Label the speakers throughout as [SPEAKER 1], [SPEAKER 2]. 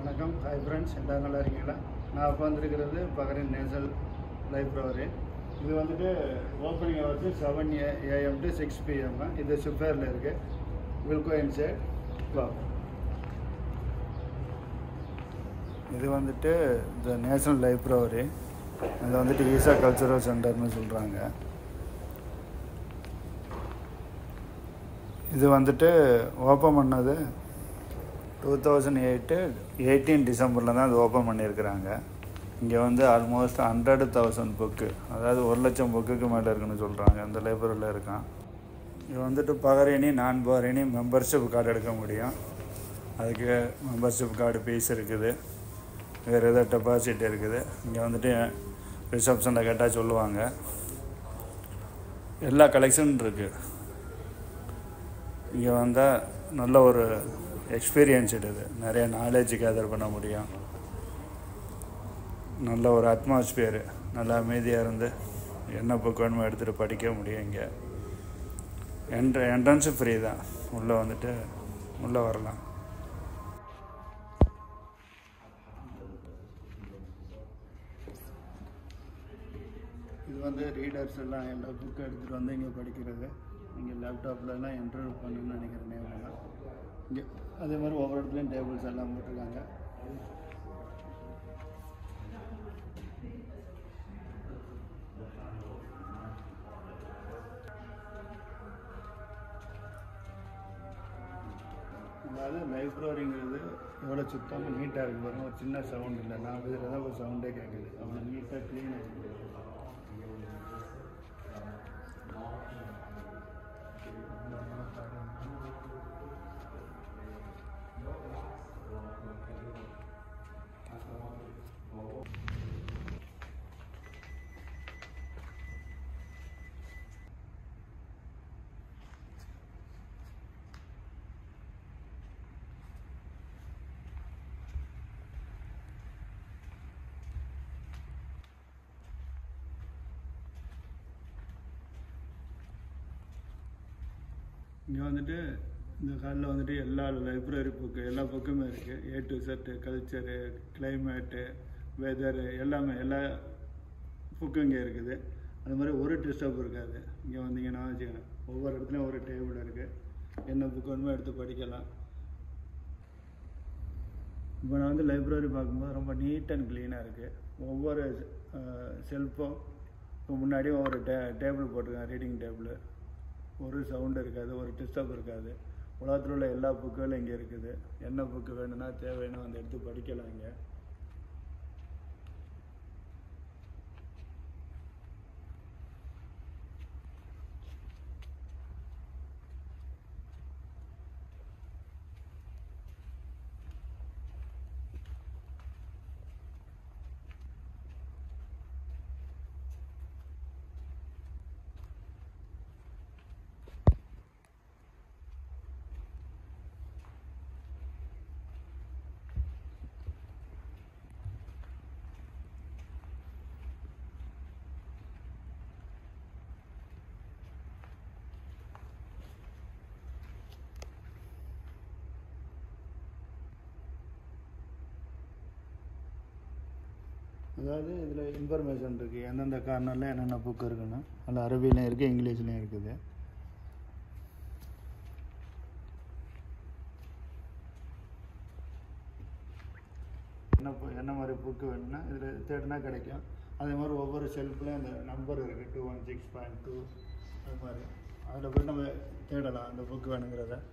[SPEAKER 1] வணக்கம், hi friends, எல்லாம் நல்லா இருக்கீங்களா? நான் இப்போ வந்திருக்கிறது பகரின் நேஷனல் லைப்ரரி. இது வந்துட்டு opening hours 7 AM to 6 PM. இது சுப்பேரில் இருக்குது. Will go inside. இது வந்துட்டு இந்த நேஷனல் லைப்ரரி. இது வந்துட்டு ஈசா கல்ச்சுரல் சென்டர்னு சொல்கிறாங்க. இது வந்துட்டு ஓப்பன் பண்ணது 2018 டிசம்பரில் தான் அது ஓப்பன் பண்ணியிருக்கிறாங்க. இங்கே வந்து ஆல்மோஸ்ட் 100,000 புக்கு, அதாவது 1,00,000 புக்குக்கு மேலே இருக்குன்னு சொல்கிறாங்க. இந்த லைப்ரரியில் இருக்கான். இது வந்துட்டு பகரணி நான் பகரணி மெம்பர்ஷிப் கார்டு எடுக்க முடியும். அதுக்கு மெம்பர்ஷிப் கார்டு ஃபீஸ் இருக்குது. வேறு எதாவது டெபாசிட் இருக்குது. இங்கே வந்துட்டு ரிசப்ஷனில் கேட்டால் சொல்லுவாங்க. எல்லா கலெக்ஷன் இருக்குது. இங்கே வந்தால் நல்ல ஒரு எக்ஸ்பீரியன்ஸ் இது. நிறைய நாலேஜ் கேதர் பண்ண முடியும். நல்ல ஒரு அட்மாஸ்பியரு, நல்லா அமைதியாக இருந்து என்ன புக் வேணுமோ எடுத்துகிட்டு படிக்க முடியும். இங்கே என்ட்ரன்ஸு ஃப்ரீ தான். உள்ளே வந்துட்டு உள்ளே வரலாம். இது வந்து ரீடர்ஸ் எல்லாம் எல்லா புக்கும் எடுத்துகிட்டு வந்து இங்கே படிக்கிறது. இங்கே லேப்டாப்லலாம் என்ட்ரு பண்ணணும்னு நினைக்கிறேன் நேம்லாம். இங்கே அதே மாதிரி ஒவ்வொரு இடத்துலையும் டேபிள்ஸ் எல்லாம் போட்டிருக்காங்க. அதாவது லைப்ரரிங்கிறது எவ்வளோ சுத்தமாக நீட்டாக இருக்குது பாருங்கள். ஒரு சின்ன சவுண்ட் இல்லை. நான் இதில் தான் ஒரு சவுண்டே கேட்குது. அவ்வளோ நீட்டாக க்ளீனாக இருக்குது. இங்கே வந்துட்டு இந்த ஹாலில் வந்துட்டு எல்லா லைப்ரரி புக்கு, எல்லா புக்குமே இருக்குது. A to Z, culture, climate, weather, எல்லாமே எல்லா புக்கும் இங்கே இருக்குது. அது மாதிரி ஒரு டிஸ்டர்ப் இருக்காது. இங்கே வந்தீங்கன்னா வச்சுக்கோங்க, ஒவ்வொரு இடத்துலையும் ஒரு டேபிள் இருக்குது. என்ன புக் வேணுமோ எடுத்து படிக்கலாம். இப்போ நான் வந்து லைப்ரரி பார்க்கும்போது ரொம்ப நீட் அண்ட் க்ளீனாக இருக்குது. ஒவ்வொரு செல்ஃபும் இப்போ முன்னாடி ஒரு டேபிள் போட்டிருக்கேன், ரீடிங் டேபிள். ஒரு சவுண்டு இருக்காது, ஒரு டிஸ்டர்ப் இருக்காது. உலகத்தில் உள்ள எல்லா புக்குகளும் இங்கே இருக்குது. என்ன புக்கு வேணும்னா தேவைன்னா அந்த எடுத்து படிக்கலாம் இங்கே. அதாவது இதில் இன்ஃபர்மேஷன் இருக்குது. எந்தெந்த கார்னரில் என்னென்ன புக்கு இருக்குன்னு. அதில் அரபிலையும் இருக்குது, இங்கிலீஷ்லேயும் இருக்குது. என்ன மாதிரி புக்கு வேணும்னா இதில் தேடினா கிடைக்கும். அதே மாதிரி ஒவ்வொரு செல்ஃப்லேயும் அந்த நம்பர் இருக்குது, 216.2 அது மாதிரி. அதில் போய் நம்ம தேடலாம் அந்த புக்கு வேணுங்கிறத.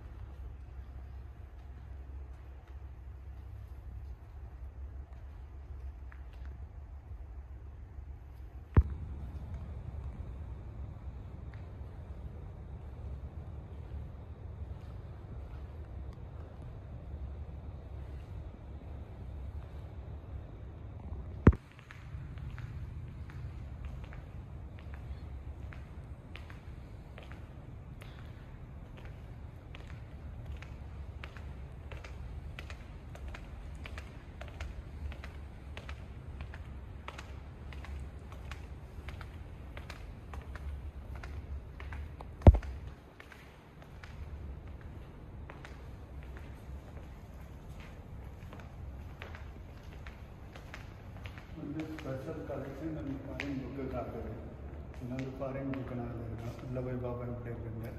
[SPEAKER 1] கலெக்ஷன் நம்ம ஃபாரின் புக்கு காட்டுது. இன்னொரு ஃபாரின் புக்கு நான் இருக்கேன், உள்ளே போய் பார்ப்பேன் எப்படி இருக்குங்க.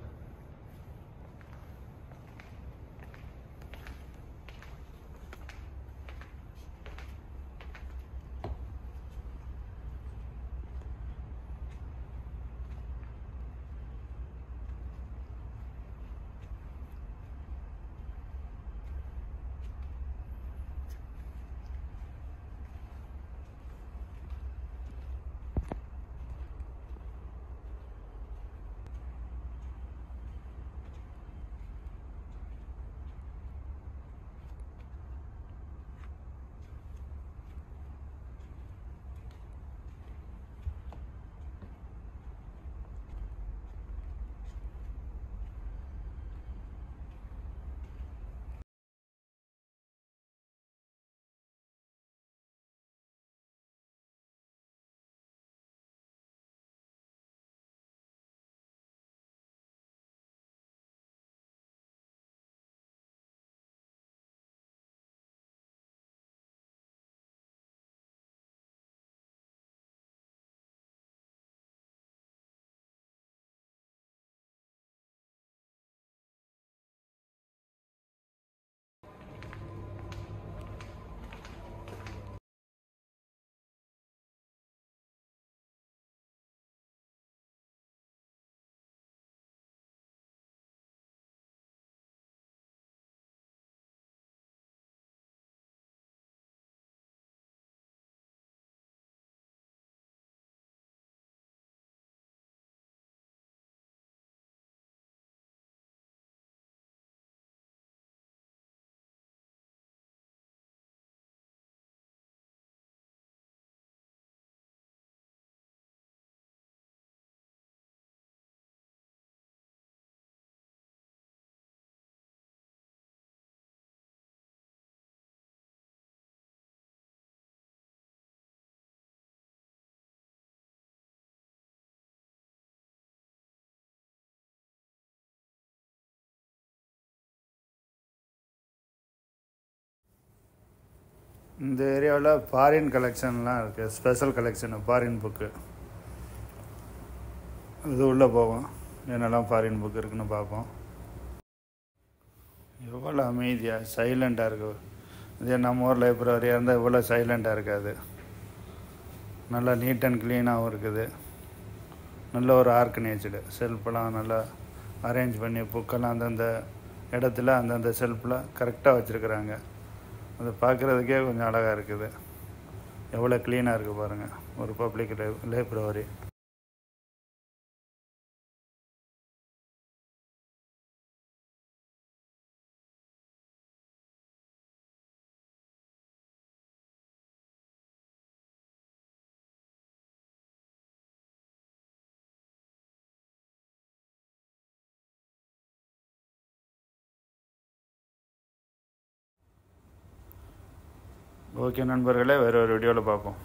[SPEAKER 1] இந்த ஏரியாவில் ஃபாரின் கலெக்ஷன்லாம் இருக்குது, ஸ்பெஷல் கலெக்ஷனு ஃபாரின் புக்கு. இது உள்ளே போவோம், என்னெல்லாம் ஃபாரின் புக் இருக்குன்னு பார்ப்போம். எவ்வளோ அமைதியாக சைலண்ட்டாக இருக்குது. இதே நம்ம ஊர் லைப்ரரியாக இருந்தால் இவ்வளோ சைலண்ட்டாக இருக்காது. நல்லா நீட் அண்ட் க்ளீனாகவும் இருக்குது. நல்ல ஒரு ஆர்கனைஸ்டு செல்ஃபெல்லாம் நல்லா அரேஞ்ச் பண்ணி புக்கெல்லாம் அந்தந்த இடத்துல அந்தந்த செல்ஃபில் கரெக்டாக வச்சுருக்குறாங்க. அதை பார்க்குறதுக்கே கொஞ்சம் அழகாக இருக்குது. எவ்வளோ க்ளீனாக இருக்குது பாருங்கள் ஒரு பப்ளிக் லைப்ரரி. ஓகே நண்பர்களே, வேறு ஒரு வீடியோவில் பார்ப்போம்.